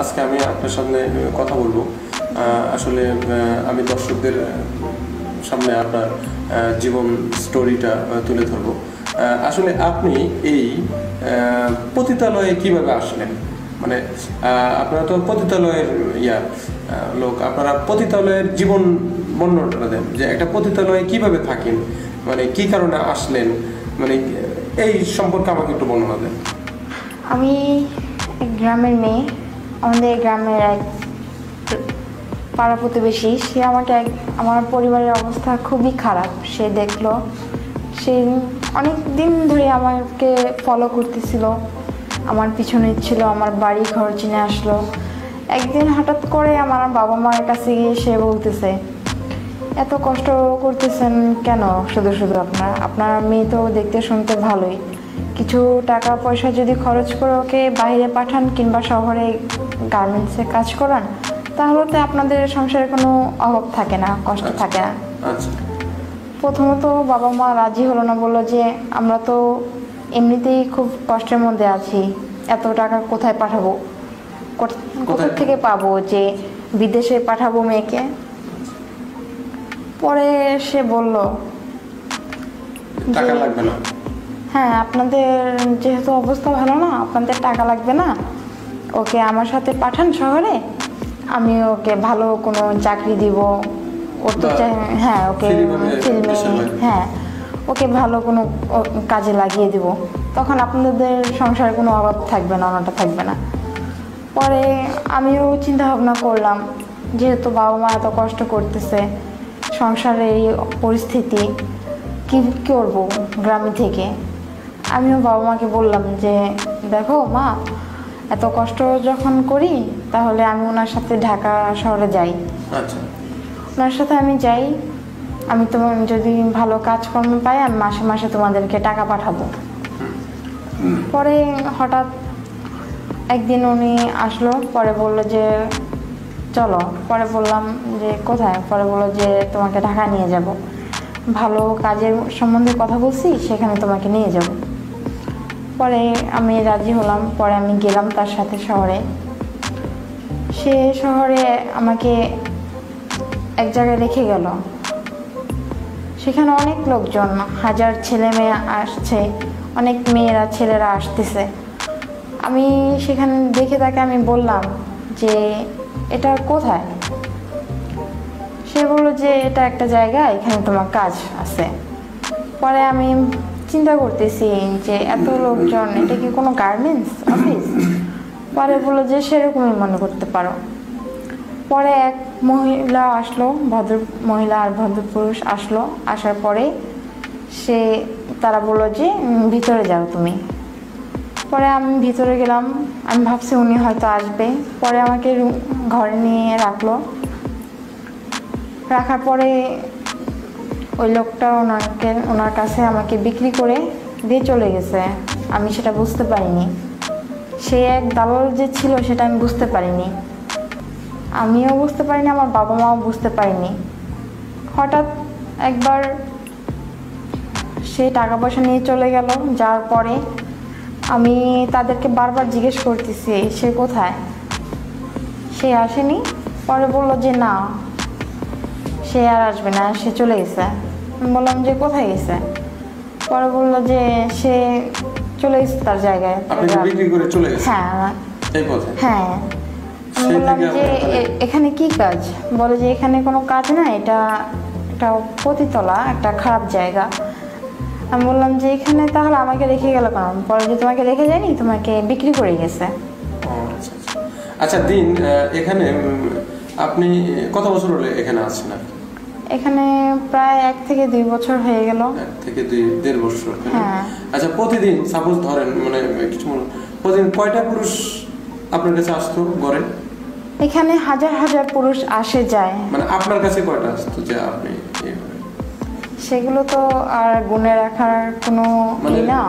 আজকে আমি আপনার সামনে কথা বলবো। আসলে আমি দর্শকদের সামনে আপনার জীবন স্টোরিটা তুলে ধরবো। আসলে আপনি এই পতিতালয়ে কিভাবে আসলেন? মানে আপনারা তো পতিতালয়ের লোক, আপনারা পতিতালয়ের জীবন বর্ণনাটা দেন যে একটা পতিতালয়ে কিভাবে থাকেন, মানে কি কারণে আসলেন, মানে এই সম্পর্কে আমাকে একটু বর্ণনা দেন। আমি গ্রামের মেয়ে। আমাদের গ্রামের এক পাড়া প্রতিবেশী, সে আমাকে আমার পরিবারের অবস্থা খুবই খারাপ সে দেখলো। সে অনেক দিন ধরে আমাকে ফলো করতেছিল, আমার পিছনে ছিল, আমার বাড়ি ঘর চিনে আসলো। একদিন হঠাৎ করে আমার বাবা মায়ের কাছে গিয়ে সে বলতেছে, এত কষ্ট করতেছেন কেন শুধু শুধু? আপনার মেয়ে তো দেখতে শুনতে ভালোই, কিছু টাকা পয়সা যদি খরচ করে ওকে বাইরে পাঠান কিংবা শহরে গার্মেন্টসে কাজ করান, তাহলে তো আপনাদের সংসারে কোনো অভাব থাকে না, কষ্ট থাকে না। প্রথমত বাবা মা রাজি হলো না, বললো যে আমরা তো এমনিতেই খুব কষ্টের মধ্যে আছি, এত টাকা কোথায় পাঠাবো, কোথা থেকে পাবো যে বিদেশে পাঠাবো মেয়েকে। পরে সে বলল টাকা লাগবে না, হ্যাঁ আপনাদের যেহেতু অবস্থা ভালো না, আপনাদের টাকা লাগবে না, ওকে আমার সাথে পাঠান শহরে, আমি ওকে ভালো কোনো চাকরি দিব, ওর তো হ্যাঁ ওকে ফিল্মে, হ্যাঁ ওকে ভালো কোনো কাজে লাগিয়ে দিব, তখন আপনাদের সংসারে কোনো অভাব থাকবে না, অনাটা থাকবে না। পরে আমিও চিন্তা ভাবনা করলাম, যেহেতু বাবা মা এত কষ্ট করতেছে, সংসারের এই পরিস্থিতি, কী করবো গ্রামে থেকে। আমিও বাবা মাকে বললাম যে দেখো মা, এত কষ্ট যখন করি তাহলে আমি ওনার সাথে ঢাকা শহরে যাই, ওনার সাথে আমি যাই, আমি তোমার যদি ভালো কাজকর্ম পাই আমি মাসে মাসে তোমাদেরকে টাকা পাঠাবো। পরে হঠাৎ একদিন উনি আসলো, পরে বললো যে চলো। পরে বললাম যে কোথায়? পরে বললো যে তোমাকে ঢাকা নিয়ে যাব, ভালো কাজের সম্বন্ধে কথা বলছি, সেখানে তোমাকে নিয়ে যাব। পরে আমি রাজি হলাম, পরে আমি গেলাম তার সাথে শহরে। সে শহরে আমাকে এক জায়গায় রেখে গেল, সেখানে অনেক লোকজন, হাজার ছেলে মেয়ে আসছে, অনেক মেয়েরা ছেলেরা আসতেছে। আমি সেখানে দেখে তাকে আমি বললাম যে এটা কোথায়? সে বললো যে এটা একটা জায়গা, এখানে তোমার কাজ আছে। পরে আমি চিন্তা করতেছি যে এত লোকজন, এটা কি কোনো গার্মেন্টস অফিস? পরে বললো যে সেরকমই মনে করতে পারো। পরে এক মহিলা আসলো, ভদ্র মহিলা আর ভদ্র পুরুষ আসলো, আসার পরে তারা বললো যে ভিতরে যাও তুমি। পরে আমি ভিতরে গেলাম, আমি ভাবছি উনি হয়তো আসবে। পরে আমাকে ঘরে নিয়ে রাখলো, রাখার পরে ওই লোকটা ওনার কাছে আমাকে বিক্রি করে দিয়ে চলে গেছে। আমি সেটা বুঝতে পারিনি, সে এক দালাল যে ছিল সেটা আমি বুঝতে পারিনি, আমিও বুঝতে পারিনি, আমার বাবা মাও বুঝতে পারিনি। হঠাৎ একবার সে টাকা পয়সা নিয়ে চলে গেল, যাওয়ার পরে আমি তাদেরকে বারবার জিজ্ঞেস করতেছি সে কোথায়, সে আসেনি। পরে বললো যে না, সে আর আসবে না, সে চলে গেছে। আমি বললাম যে কোথায় গেছে? পরে বললো যে সে চলে গেছে তার জায়গায়। হ্যাঁ হ্যাঁ। আমি বললাম যে এখানে কি কাজ? বলে যে এখানে কোনো কাজ না, এটা একটা পতিতলা, একটা খারাপ জায়গা। আমি বললাম যে এখানে তাহলে আমাকে রেখে গেল কেন? পরে যে তোমাকে রেখে যায়নি, তোমাকে বিক্রি করে গেছে। আচ্ছা দিন, এখানে আপনি কত বছর হলো এখানে আছেন? এখানে প্রায় 1 থেকে 2 বছর হয়ে গেল। 1 থেকে 2.5 বছর। হ্যাঁ। আচ্ছা প্রতিদিন সাপোজ ধরেন, মানে কিছু প্রতিদিন কয়টা পুরুষ আপনার কাছে আসতো গড়ে? এখানে হাজার হাজার পুরুষ আসে যায়। মানে আপনার কাছে কয়টা আসতো যে আপনি? সেগুলো তো আর গুনে রাখার কোনো না।